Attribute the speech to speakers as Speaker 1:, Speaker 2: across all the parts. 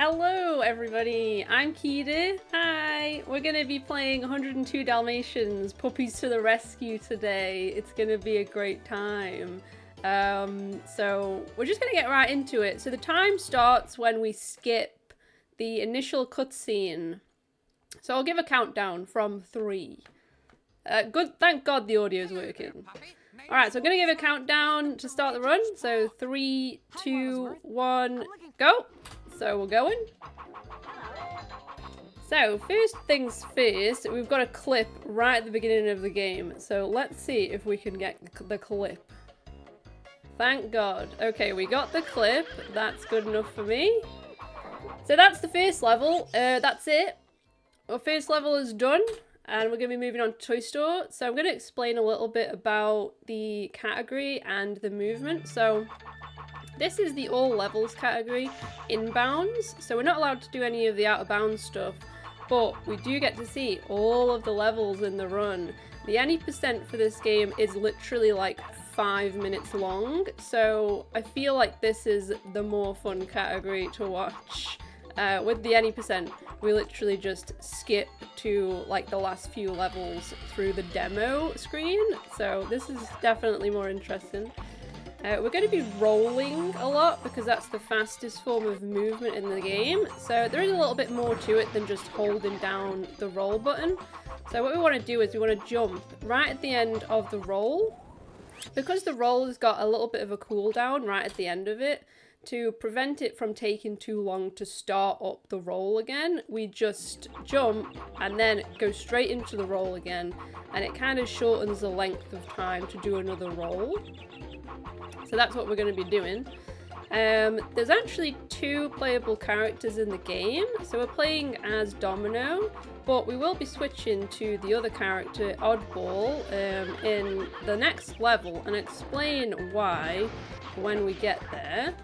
Speaker 1: Hello everybody, I'm Keida. Hi! We're gonna be playing 102 Dalmatians, Puppies to the Rescue today. It's gonna be a great time. So we're just gonna get right into it. So the time starts when we skip the initial cutscene. So I'll give a countdown from 3. Good, thank God the audio's working. Alright, so I'm gonna give a countdown to start the run. So 3, 2, 1, go! So we're going. So first things first, we've got a clip right at the beginning of the game. So let's see if we can get the clip. Thank God. Okay, we got the clip. That's good enough for me. So that's the first level. That's it. Our first level is done. And we're going to be moving on to Toy Store. So I'm going to explain a little bit about the category and the movement. So this is the all levels category, inbounds. So we're not allowed to do any of the out of bounds stuff, but we do get to see all of the levels in the run. The any percent for this game is literally like 5 minutes long. So I feel like this is the more fun category to watch. With the any percent, we literally just skip to like the last few levels through the demo screen. So this is definitely more interesting. We're going to be rolling a lot because that's the fastest form of movement in the game. So there is a little bit more to it than just holding down the roll button. So what we want to do is we want to jump right at the end of the roll. Because the roll has got a little bit of a cooldown right at the end of it, to prevent it from taking too long to start up the roll again, we just jump and then go straight into the roll again. And it kind of shortens the length of time to do another roll. So that's what we're going to be doing. There's actually 2 playable characters in the game. So we're playing as Domino, but we will be switching to the other character, Oddball, in the next level and explain why when we get there.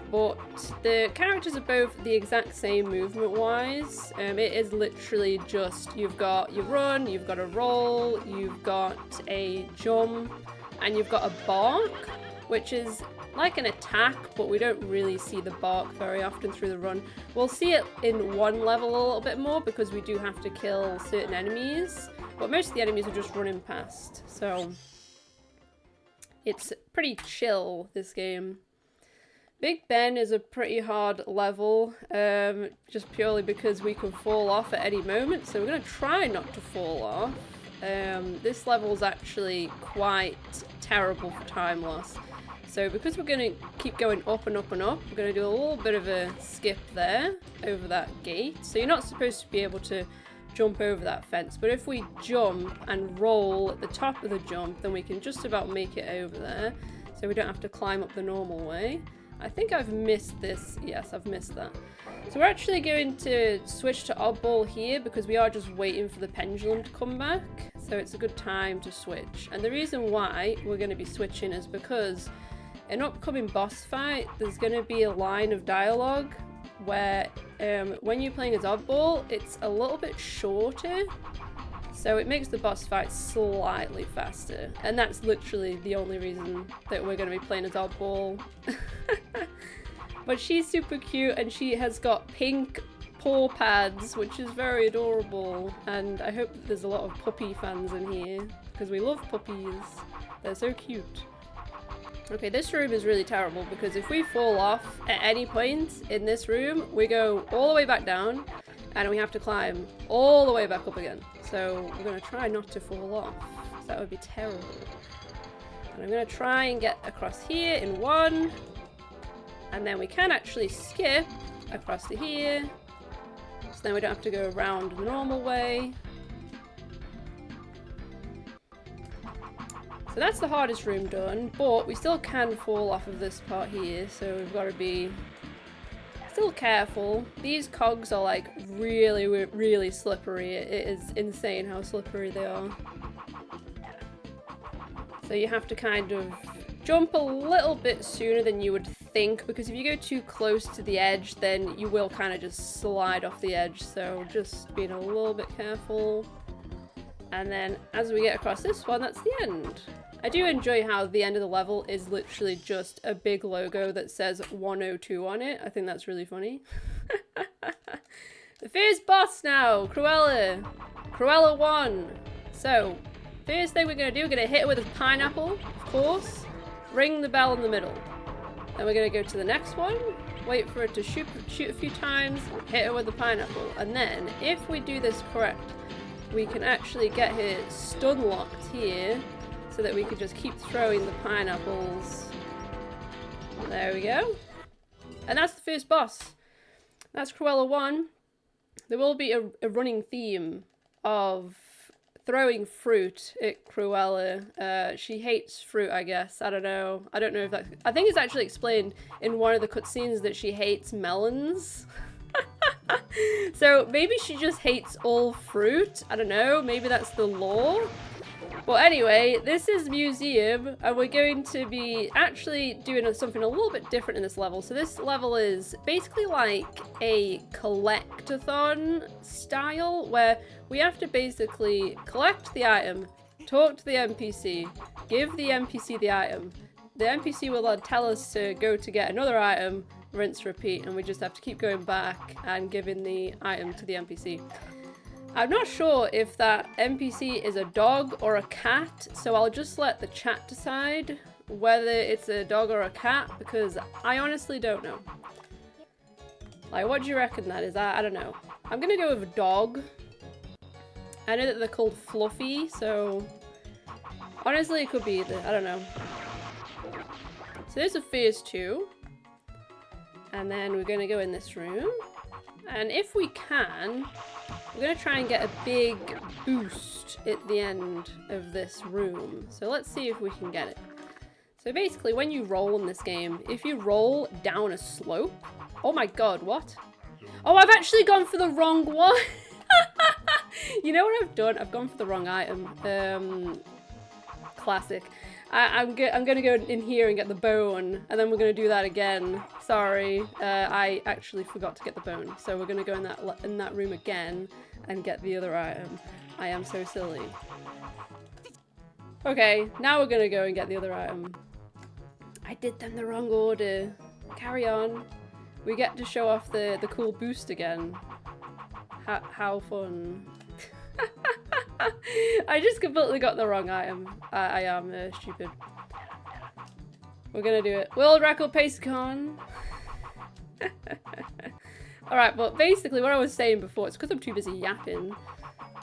Speaker 1: But the characters are both the exact same movement-wise. It is literally just, you've got your run, you've got a roll, you've got a jump, and you've got a bark, which is like an attack, but we don't really see the bark very often through the run. We'll see it in one level a little bit more because we do have to kill certain enemies, but most of the enemies are just running past, so it's pretty chill, this game. Big Ben is a pretty hard level, just purely because we can fall off at any moment, so we're going to try not to fall off. This level is actually quite terrible for time loss. So because we're going to keep going up and up and up, we're going to do a little bit of a skip there, over that gate. So you're not supposed to be able to jump over that fence, but if we jump and roll at the top of the jump, then we can just about make it over there. So we don't have to climb up the normal way. I think I've missed this. Yes, I've missed that. So we're actually going to switch to Oddball here because we are just waiting for the pendulum to come back. So it's a good time to switch. And the reason why we're going to be switching is because in an upcoming boss fight, there's going to be a line of dialogue where when you're playing as Oddball, it's a little bit shorter. So it makes the boss fight slightly faster. And that's literally the only reason that we're going to be playing as Oddball. But she's super cute and she has got pink paw pads, which is very adorable. And I hope that there's a lot of puppy fans in here because we love puppies. They're so cute. Okay, this room is really terrible because if we fall off at any point in this room, we go all the way back down and we have to climb all the way back up again. So we're going to try not to fall off. That would be terrible. And I'm going to try and get across here in 1. And then we can actually skip across to here. So then we don't have to go around the normal way. So that's the hardest room done, but we still can fall off of this part here, so we've got to be still careful. These cogs are like really, really slippery. It is insane how slippery they are. So you have to kind of jump a little bit sooner than you would think, because if you go too close to the edge, then you will kind of just slide off the edge, so just being a little bit careful. And then as we get across this one, that's the end. I do enjoy how the end of the level is literally just a big logo that says 102 on it. I think that's really funny. The first boss now, Cruella. Cruella 1. So, first thing we're going to do, we're going to hit it with a pineapple, of course. Ring the bell in the middle. Then we're going to go to the next one. Wait for it to shoot a few times, hit it with the pineapple. And then, if we do this correct, we can actually get her stun locked here so that we can just keep throwing the pineapples. There we go. And that's the first boss. That's Cruella 1. There will be a running theme of throwing fruit at Cruella. She hates fruit, I guess. I don't know. I don't know if that... I think it's actually explained in one of the cutscenes that she hates melons. So maybe she just hates all fruit. I don't know. Maybe that's the lore. Well, anyway, this is Museum, and we're going to be actually doing something a little bit different in this level. So this level is basically like a collect-a-thon style, where we have to basically collect the item, talk to the NPC, give the NPC the item. The NPC will tell us to go to get another item, rinse, repeat, and we just have to keep going back and giving the item to the NPC. I'm not sure if that NPC is a dog or a cat, so I'll just let the chat decide whether it's a dog or a cat, because I honestly don't know. Like, what do you reckon that is? I don't know. I'm gonna go with a dog. I know that they're called Fluffy, so honestly it could be either. I don't know. So there's the first two. And then we're gonna go in this room. And if we can, we're going to try and get a big boost at the end of this room. So let's see if we can get it. So basically, when you roll in this game, if you roll down a slope... Oh my god, what? Oh, I've actually gone for the wrong one! You know what I've done? I've gone for the wrong item. Classic. I'm gonna go in here and get the bone, and then we're gonna do that again. Sorry, I actually forgot to get the bone, so we're gonna go in that room again and get the other item. I am so silly. Okay, now we're gonna go and get the other item. I did them the wrong order. Carry on. We get to show off the cool boost again. How fun. I just completely got the wrong item. I am stupid. We're gonna do it. World record PaceCon. Alright, but basically what I was saying before, it's because I'm too busy yapping.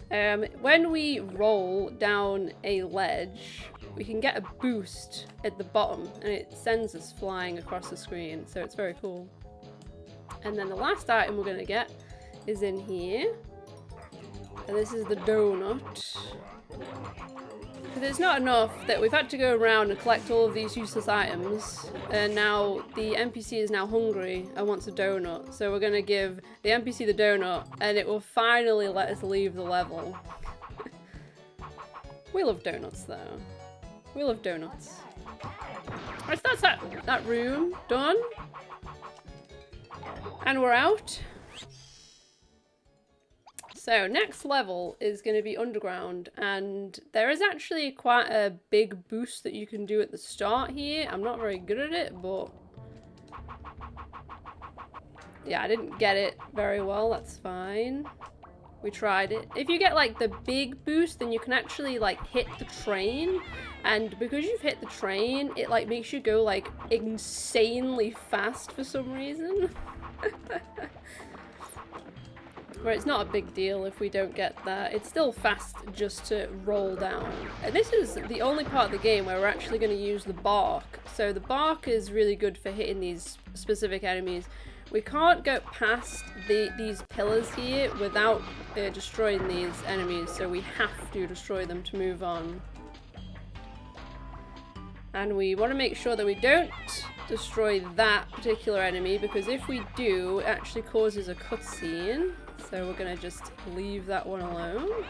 Speaker 1: When we roll down a ledge, we can get a boost at the bottom, and it sends us flying across the screen, so it's very cool. And then the last item we're gonna get is in here. And this is the donut. Because it's not enough that we've had to go around and collect all of these useless items, and now the NPC is now hungry and wants a donut. So we're going to give the NPC the donut, and it will finally let us leave the level. We love donuts though. We love donuts. Alright, so that's that room done. And we're out. So next level is going to be underground, and there is actually quite a big boost that you can do at the start here. I'm not very good at it, but yeah, I didn't get it very well. That's fine. We tried it. If you get like the big boost, then you can actually like hit the train, and because you've hit the train, it like makes you go like insanely fast for some reason. Where it's not a big deal if we don't get that. It's still fast just to roll down. And this is the only part of the game where we're actually going to use the bark. So the bark is really good for hitting these specific enemies. We can't go past these pillars here without destroying these enemies, so we have to destroy them to move on. And we want to make sure that we don't destroy that particular enemy, because if we do, it actually causes a cutscene. So we're gonna just leave that one alone.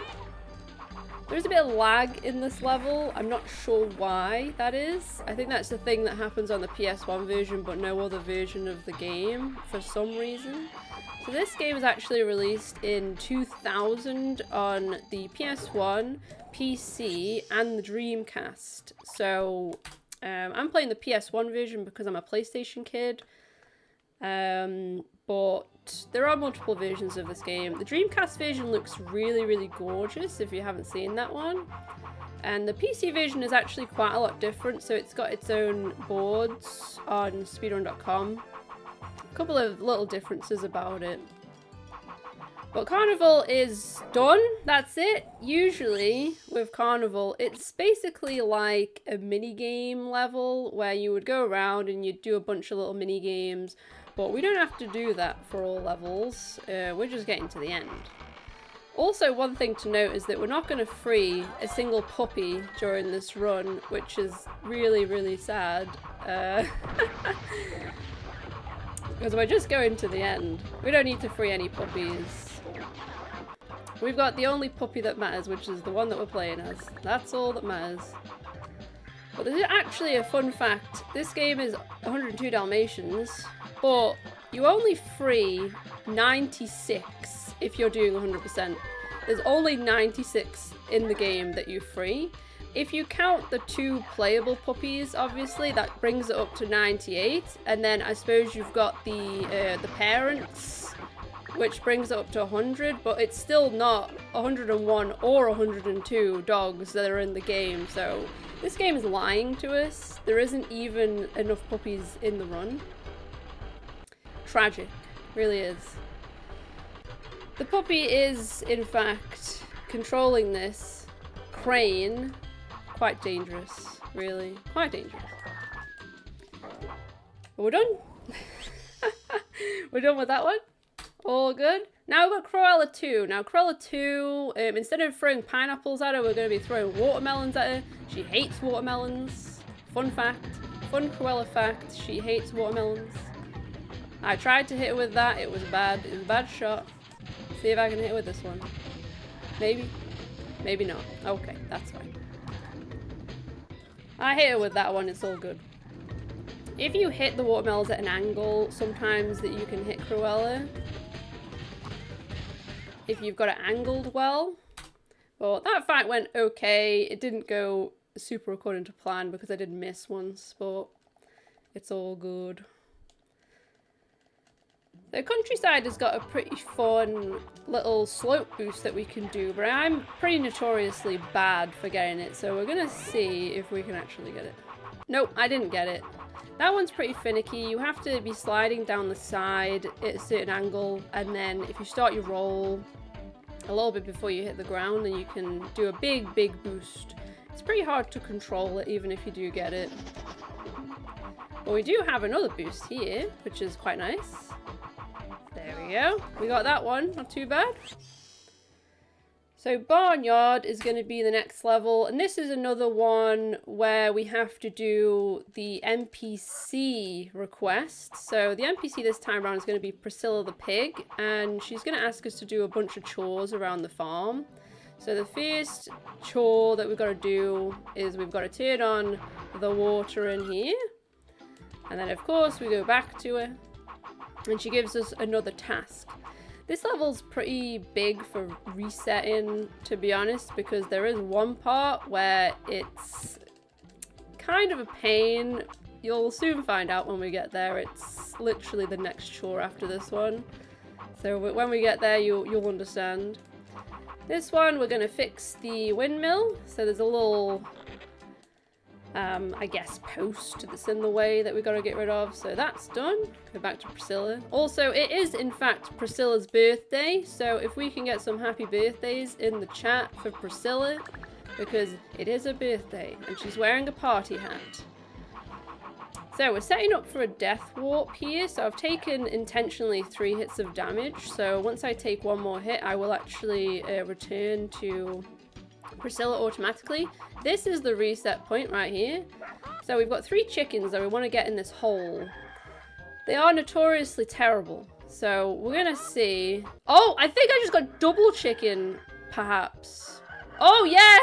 Speaker 1: There's a bit of lag in this level. I'm not sure why that is. I think that's the thing that happens on the PS1 version, but no other version of the game for some reason. So this game was actually released in 2000 on the PS1, PC, and the Dreamcast. So I'm playing the PS1 version because I'm a PlayStation kid. But there are multiple versions of this game. The Dreamcast version looks really, really gorgeous if you haven't seen that one. And the PC version is actually quite a lot different, so it's got its own boards on speedrun.com. A couple of little differences about it. But Carnival is done, that's it. Usually with Carnival, it's basically like a mini game level where you would go around and you'd do a bunch of little mini games. But we don't have to do that for all levels, we're just getting to the end. Also, one thing to note is that we're not going to free a single puppy during this run, which is really, really sad. Because we're just going to the end. We don't need to free any puppies. We've got the only puppy that matters, which is the one that we're playing as. That's all that matters. But there's actually a fun fact. This game is 102 Dalmatians, but you only free 96 if you're doing 100%. There's only 96 in the game that you free. If you count the 2 playable puppies, obviously, that brings it up to 98. And then I suppose you've got the parents, which brings it up to 100, but it's still not 101 or 102 dogs that are in the game. So this game is lying to us. There isn't even enough puppies in the run. Tragic, really is. The puppy is, in fact, controlling this crane. Quite dangerous, really. Quite dangerous. But we're done. We're done with that one. All good. Now we've got Cruella 2. Now Cruella 2, instead of throwing pineapples at her, we're going to be throwing watermelons at her. She hates watermelons. Fun fact. Fun Cruella fact. She hates watermelons. I tried to hit her with that. It was bad. It was a bad shot. See if I can hit her with this one. Maybe. Maybe not. Okay, that's fine. I hit her with that one. It's all good. If you hit the watermelons at an angle, sometimes that you can hit Cruella. If you've got it angled well. Well, that fight went okay. It didn't go super according to plan because I did miss once, but it's all good. The countryside has got a pretty fun little slope boost that we can do, but I'm pretty notoriously bad for getting it, so we're gonna see if we can actually get it. Nope, I didn't get it. That one's pretty finicky. You have to be sliding down the side at a certain angle, and then if you start your roll a little bit before you hit the ground, then you can do a big boost. It's pretty hard to control it, even if you do get it. But we do have another boost here, which is quite nice. There we go. We got that one. Not too bad. So Barnyard is going to be the next level, and this is another one where we have to do the NPC request. So the NPC this time around is going to be Priscilla the pig, and she's going to ask us to do a bunch of chores around the farm. So the first chore that we've got to do is we've got to turn on the water in here, and then of course we go back to her, and she gives us another task. This level's pretty big for resetting, to be honest, because there is one part where it's kind of a pain. You'll soon find out when we get there. It's literally the next chore after this one. So when we get there, you'll understand. This one, we're going to fix the windmill. So there's a little, I guess, post that's in the way that we've got to get rid of. So that's done. Go back to Priscilla. Also, it is, in fact, Priscilla's birthday. So if we can get some happy birthdays in the chat for Priscilla, because it is her birthday and she's wearing a party hat. So we're setting up for a death warp here. So I've taken intentionally 3 hits of damage. So once I take one more hit, I will actually return to Priscilla automatically. This is the reset point right here. So we've got 3 chickens that we want to get in this hole. They are notoriously terrible. So we're going to see. Oh, I think I just got double chicken, perhaps. Oh, yeah.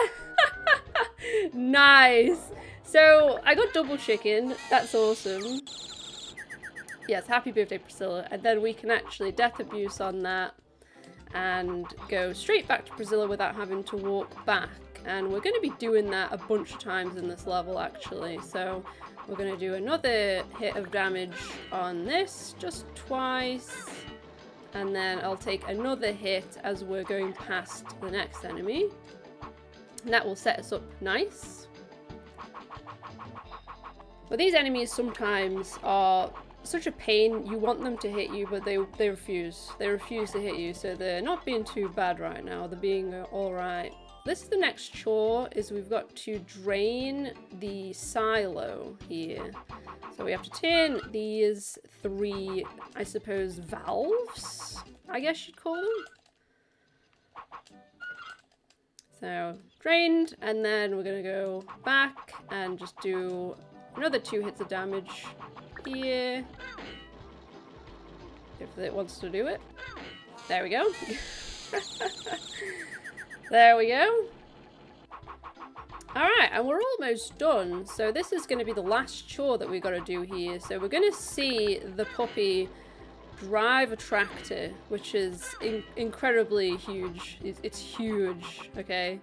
Speaker 1: Nice. So I got double chicken. That's awesome. Yes, happy birthday, Priscilla. And then we can actually death abuse on that and go straight back to Priscilla without having to walk back. And we're going to be doing that a bunch of times in this level, actually. So we're going to do another hit of damage on this, just twice. And then I'll take another hit as we're going past the next enemy. And that will set us up nice. But these enemies sometimes are such a pain. You want them to hit you, but they refuse. They refuse to hit you, so they're not being too bad right now. They're being alright. This is the next chore, is we've got to drain the silo here. So we have to turn these 3, I suppose, valves, I guess you'd call them. So, drained, and then we're gonna go back and just do another 2 hits of damage here. If it wants to do it. There we go. There we go. Alright, and we're almost done. So this is going to be the last chore that we've got to do here. So we're going to see the puppy drive a tractor, which is incredibly huge. It's huge, okay?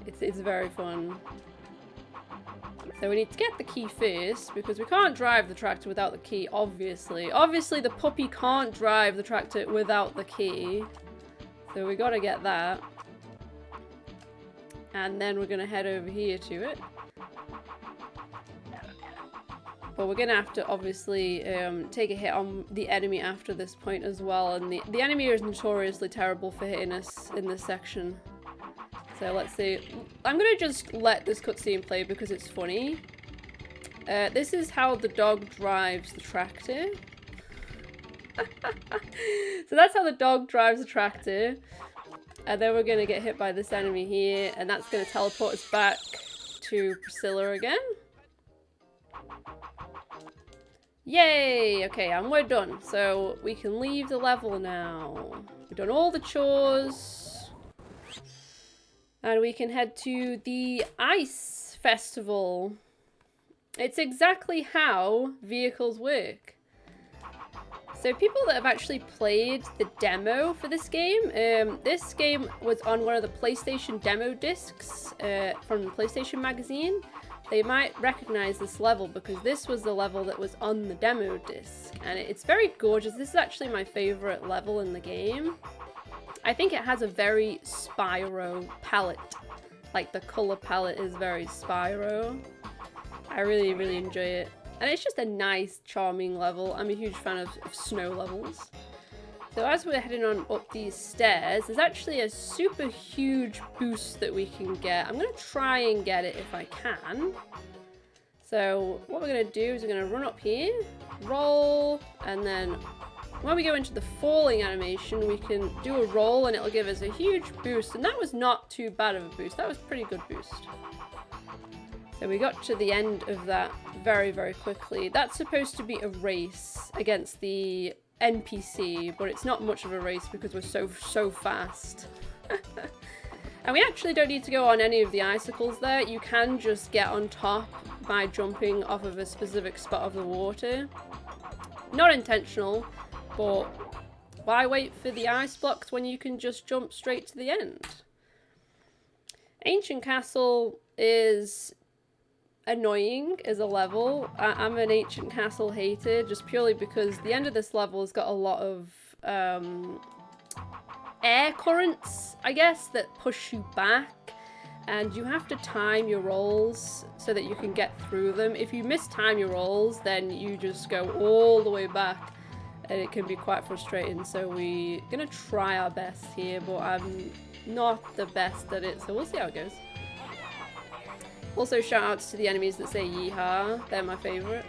Speaker 1: It's very fun. So we need to get the key first, because we can't drive the tractor without the key, obviously. Obviously, the puppy can't drive the tractor without the key. So we got to get that. And then we're going to head over here to it. But we're going to have to, obviously, take a hit on the enemy after this point as well. And the enemy is notoriously terrible for hitting us in this section. So let's see. I'm going to just let this cutscene play because it's funny. This is how the dog drives the tractor. So that's how the dog drives the tractor. And then we're going to get hit by this enemy here. And that's going to teleport us back to Priscilla again. Yay! Okay, and we're done. So we can leave the level now. We've done all the chores. And we can head to the Ice Festival. It's exactly how vehicles work. So people that have actually played the demo for this game was on one of the PlayStation demo discs from the PlayStation magazine. They might recognize this level because this was the level that was on the demo disc. And it's very gorgeous. This is actually my favorite level in the game. I think it has a very Spyro palette. Like the color palette is very Spyro. I really, really enjoy it. And it's just a nice, charming level. I'm a huge fan of snow levels. So as we're heading on up these stairs, there's actually a super huge boost that we can get. I'm going to try and get it if I can. So what we're going to do is we're going to run up here, roll, and then when we go into the falling animation, we can do a roll and it'll give us a huge boost. And that was not too bad of a boost. That was a pretty good boost. So we got to the end of that very, very quickly. That's supposed to be a race against the NPC, but it's not much of a race because we're so fast. And we actually don't need to go on any of the icicles there. You can just get on top by jumping off of a specific spot of the water. Not intentional, but why wait for the ice blocks when you can just jump straight to the end? Ancient Castle is annoying as a level. I'm an Ancient Castle hater just purely because the end of this level has got a lot of air currents, I guess, that push you back, and you have to time your rolls so that you can get through them. If you mistime your rolls, then you just go all the way back and it can be quite frustrating. So we're gonna try our best here, but I'm not the best at it, so we'll see how it goes. Also, shout outs to the enemies that say yeehaw. They're my favourite.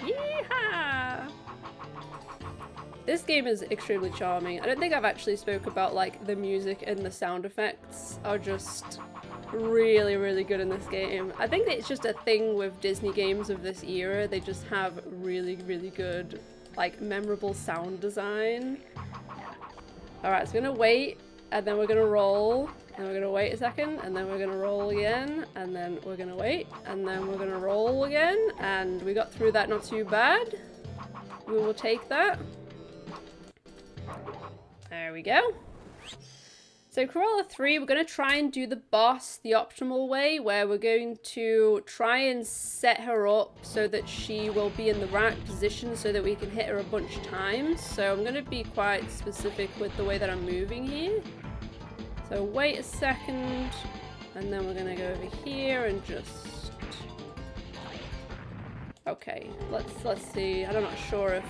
Speaker 1: Yeehaw! This game is extremely charming. I don't think I've actually spoke about like the music and the sound effects are just really, really good in this game. I think it's just a thing with Disney games of this era. They just have really, really good, like, memorable sound design. Alright, so we're gonna wait, and then we're gonna roll. Then we're gonna wait a second, and then we're gonna roll again, and then we're gonna wait, and then we're gonna roll again, and we got through that not too bad. We will take that. There we go. So Corolla 3, we're going to try and do the boss the optimal way, where we're going to try and set her up so that she will be in the right position so that we can hit her a bunch of times. So I'm going to be quite specific with the way that I'm moving here. So wait a second, and then we're going to go over here and just... Okay, let's see. I'm not sure if...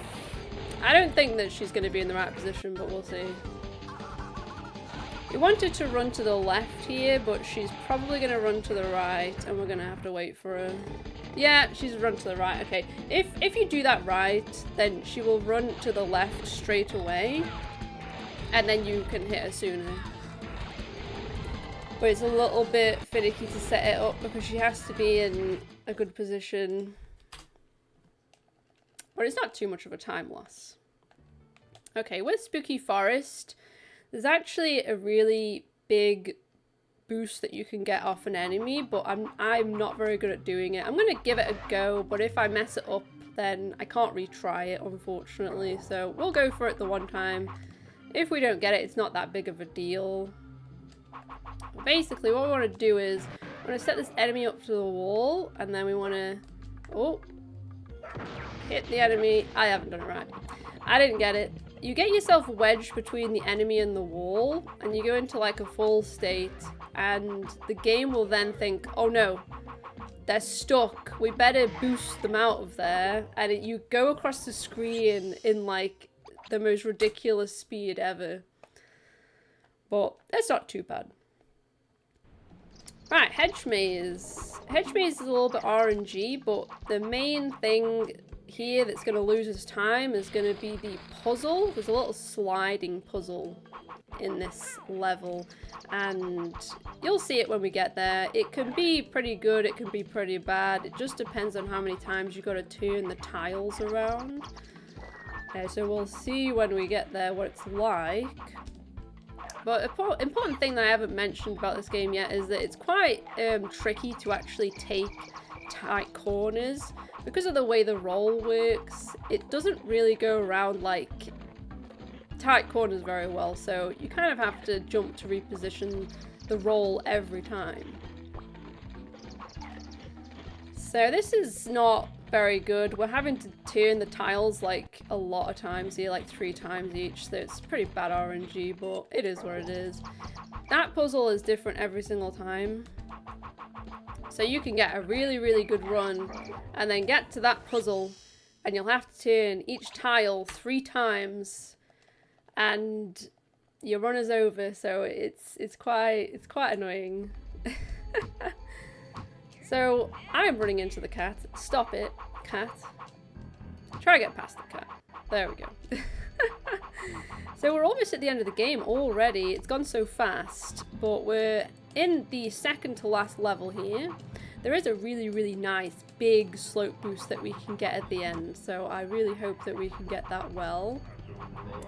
Speaker 1: I don't think that she's going to be in the right position, but we'll see. We wanted to run to the left here, but she's probably going to run to the right, and we're going to have to wait for her. Yeah, she's run to the right. Okay, if you do that right, then she will run to the left straight away, and then you can hit her sooner. But it's a little bit finicky to set it up because she has to be in a good position. But it's not too much of a time loss. Okay, with Spooky Forest, there's actually a really big boost that you can get off an enemy, but I'm not very good at doing it. I'm going to give it a go, but if I mess it up, then I can't retry it, unfortunately. So we'll go for it the one time. If we don't get it, it's not that big of a deal. Basically, what we want to do is, we want to set this enemy up to the wall, and then we want to... Oh! Hit the enemy. I haven't done it right. I didn't get it. You get yourself wedged between the enemy and the wall, and you go into like a full state, and the game will then think, oh no, they're stuck, we better boost them out of there, and you go across the screen in like the most ridiculous speed ever. But that's not too bad. Right, Hedge Maze. Hedge Maze is a little bit RNG, but the main thing here that's going to lose us time is going to be the puzzle. There's a little sliding puzzle in this level, and you'll see it when we get there. It can be pretty good, it can be pretty bad. It just depends on how many times you got to turn the tiles around. Okay, so we'll see when we get there what it's like. But an important thing that I haven't mentioned about this game yet is that it's quite tricky to actually take tight corners. Because of the way the roll works, it doesn't really go around like tight corners very well, so you kind of have to jump to reposition the roll every time. So this is not very good. We're having to turn the tiles like a lot of times here, like 3 times each, so it's pretty bad RNG, but it is what it is. That puzzle is different every single time. So you can get a really, really good run and then get to that puzzle and you'll have to turn each tile 3 times and your run is over, so it's quite annoying. So I'm running into the cat. Stop it, cat. Try to get past the cat. There we go. So we're almost at the end of the game already. It's gone so fast, but we're in the second to last level here. There is a really, really nice big slope boost that we can get at the end, so I really hope that we can get that well.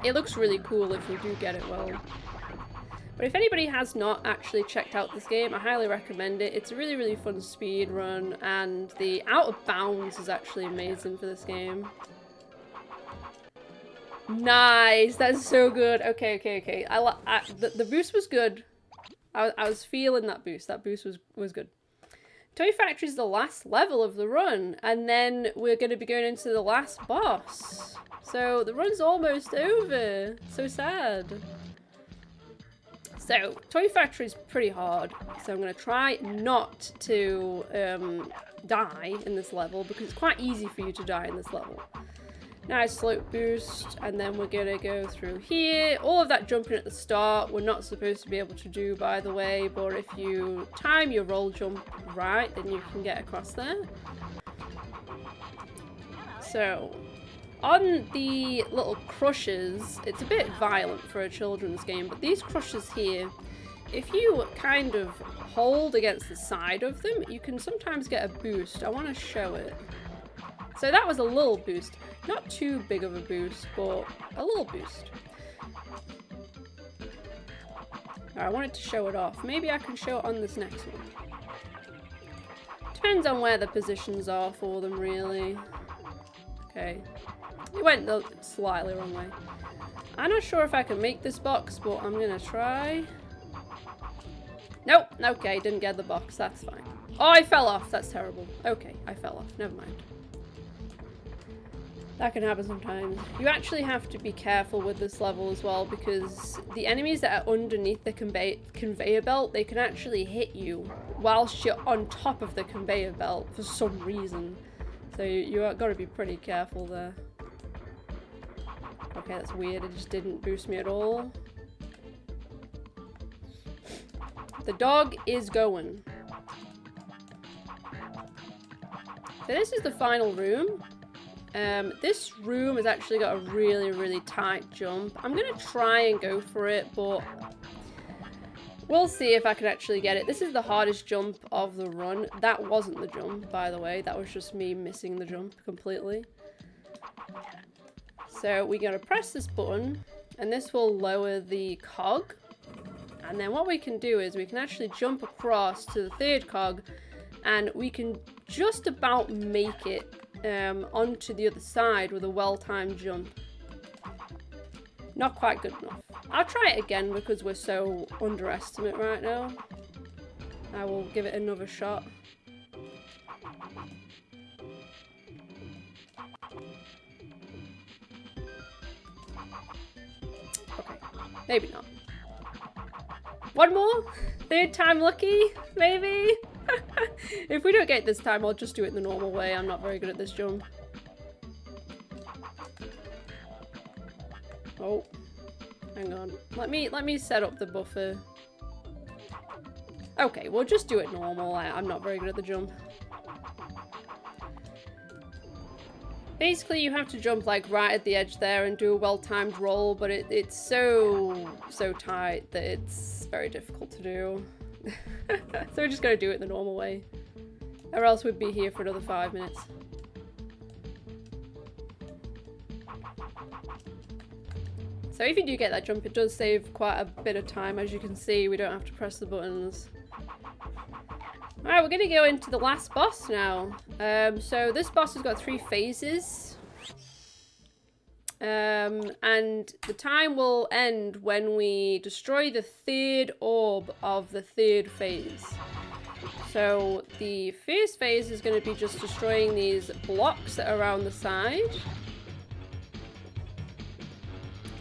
Speaker 1: It looks really cool if we do get it well. But if anybody has not actually checked out this game, I highly recommend it. It's a really, really fun speed run, and the out of bounds is actually amazing for this game. Nice! That's so good. Okay. The boost was good. I was feeling that boost. That boost was good. Toy Factory is the last level of the run, and then we're going to be going into the last boss. So the run's almost over. So sad. So, Toy Factory is pretty hard, so I'm going to try not to die in this level, because it's quite easy for you to die in this level. Nice slope boost, and then we're going to go through here. All of that jumping at the start, we're not supposed to be able to do, by the way, but if you time your roll jump right, then you can get across there. So, on the little crushes, it's a bit violent for a children's game, but these crushes here, if you kind of hold against the side of them, you can sometimes get a boost. I want to show it. So that was a little boost. Not too big of a boost, but a little boost. I wanted to show it off. Maybe I can show it on this next one. Depends on where the positions are for them, really. Okay. It went the slightly wrong way. I'm not sure if I can make this box, but I'm gonna try. Nope. Okay, didn't get the box. That's fine. Oh, I fell off. That's terrible. Okay, I fell off. Never mind. That can happen sometimes. You actually have to be careful with this level as well, because the enemies that are underneath the conveyor belt, they can actually hit you whilst you're on top of the conveyor belt for some reason. So you got to be pretty careful there. Okay, that's weird. It just didn't boost me at all. The dog is going. So this is the final room. This room has actually got a really, really tight jump. I'm gonna try and go for it, but we'll see if I can actually get it. This is the hardest jump of the run. That wasn't the jump, by the way. That was just me missing the jump completely. So we're gonna press this button, and this will lower the cog. And then what we can do is we can actually jump across to the third cog, and we can just about make it onto the other side with a well-timed jump. Not quite good enough. I'll try it again because we're so underestimate right now. I will give it another shot. Okay, maybe not. One more? Third time lucky? Maybe? If we don't get it this time, I'll just do it the normal way. I'm not very good at this jump. Oh. Hang on. Let me set up the buffer. Okay, we'll just do it normal. I'm not very good at the jump. Basically, you have to jump like right at the edge there and do a well-timed roll, but it's so tight that it's very difficult to do. So we're just gonna do it the normal way, or else we'd be here for another 5 minutes. So if you do get that jump, it does save quite a bit of time. As you can see, we don't have to press the buttons. Alright, we're gonna go into the last boss now. So this boss has got 3 phases. And the time will end when we destroy the 3rd orb of the 3rd phase. So the first phase is going to be just destroying these blocks that are around the side.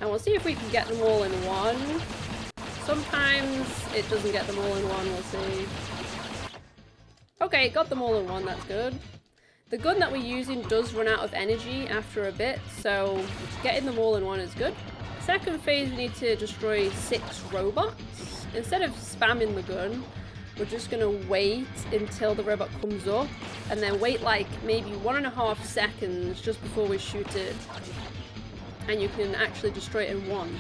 Speaker 1: And we'll see if we can get them all in one. Sometimes it doesn't get them all in one, we'll see. Okay, got them all in one, that's good. The gun that we're using does run out of energy after a bit, so getting them all in one is good. Second phase, we need to destroy 6 robots. Instead of spamming the gun, we're just gonna wait until the robot comes up, and then wait like maybe 1.5 seconds just before we shoot it. And you can actually destroy it in one.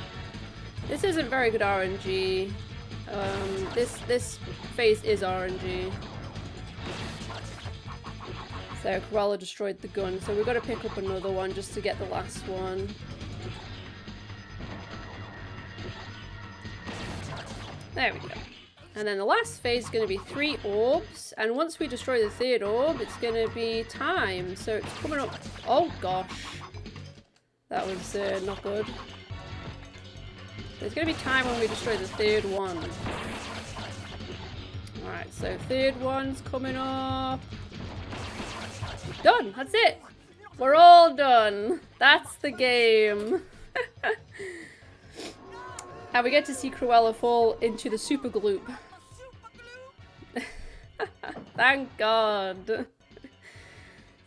Speaker 1: This isn't very good RNG. This phase is RNG. So Cruella destroyed the gun, so we've got to pick up another one just to get the last one. There we go. And then the last phase is going to be 3 orbs, and once we destroy the 3rd orb, it's going to be time. So it's coming up. Oh gosh, that was not good. There's going to be time when we destroy the 3rd one. Alright, so 3rd one's coming up. Done! That's it! We're all done! That's the game! And we get to see Cruella fall into the super gloop. Thank God!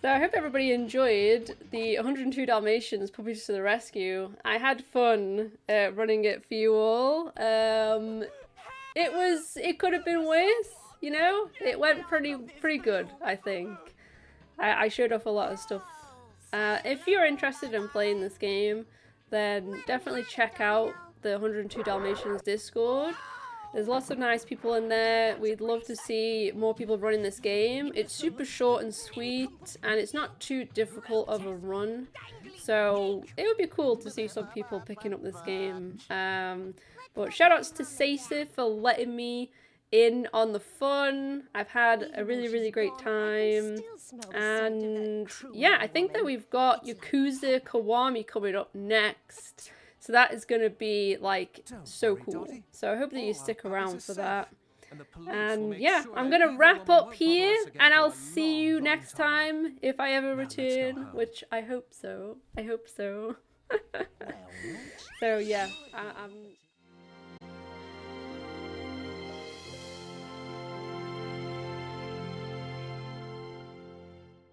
Speaker 1: So I hope everybody enjoyed the 102 Dalmatians Puppies to the Rescue. I had fun running it for you all. It could have been worse, you know? It went pretty good, I think. I showed off a lot of stuff. If you're interested in playing this game, then definitely check out the 102 Dalmatians Discord. There's lots of nice people in there. We'd love to see more people running this game. It's super short and sweet, and it's not too difficult of a run. So it would be cool to see some people picking up this game. But shout outs to Sacy for letting me in on the fun. I've had a really, really great time. And yeah, I think that we've got Yakuza Kiwami coming up next. So that is going to be like so cool. So I hope that you stick around for that. And yeah, I'm going to wrap up here and I'll see you next time if I ever return, which I hope so. I hope so. So yeah, I'm